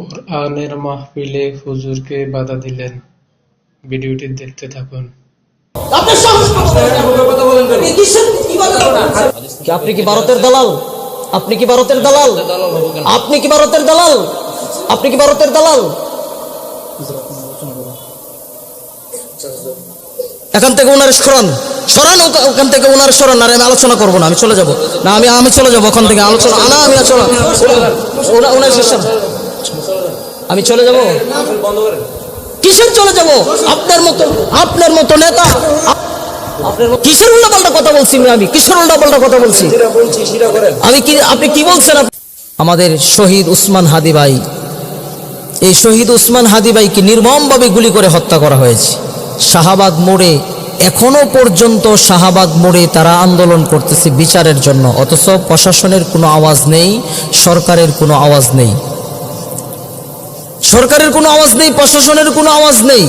কোরআনের মাহফিলে হুজুরকে বাধা দিলেন, ভিডিওটি দেখতে থাকুন। আপনি কি ভারতের দালাল? আপনি কি ভারতের দালাল? আপনি কি ভারতের দালাল? আপনি কি ভারতের দালাল? এখান থেকে ওনার সরান, সরান ওখান থেকে ওনার সরান। আর আমি আলোচনা করবো না, আমি চলে যাব না, আমি চলে যাবো ওখান থেকে। আলোচনা না, আমি চলে ওনার শেষান, আমি চলে যাব। কিসের চলে যাব? আপনার মতো নেতা কিসের উল্টাপাল্টা কথা বলছি? আমি কিসের উল্টাপাল্টা কথা বলছি? আমি কি, আপনি কি বলছেন? আমাদের শহীদ উসমান হাদি ভাই, এই শহীদ উসমান হাদি ভাইকে নির্মমভাবে গুলি করে হত্যা করা হয়েছে শাহবাগ মোড়ে। এখনো পর্যন্ত শাহবাগ মোড়ে তারা আন্দোলন করতেছে বিচারের জন্য, অথচ প্রশাসনের কোনো আওয়াজ নেই, সরকারের কোনো আওয়াজ নেই, সরকারের কোনো আওয়াজ নেই, প্রশাসনের কোনো আওয়াজ নেই।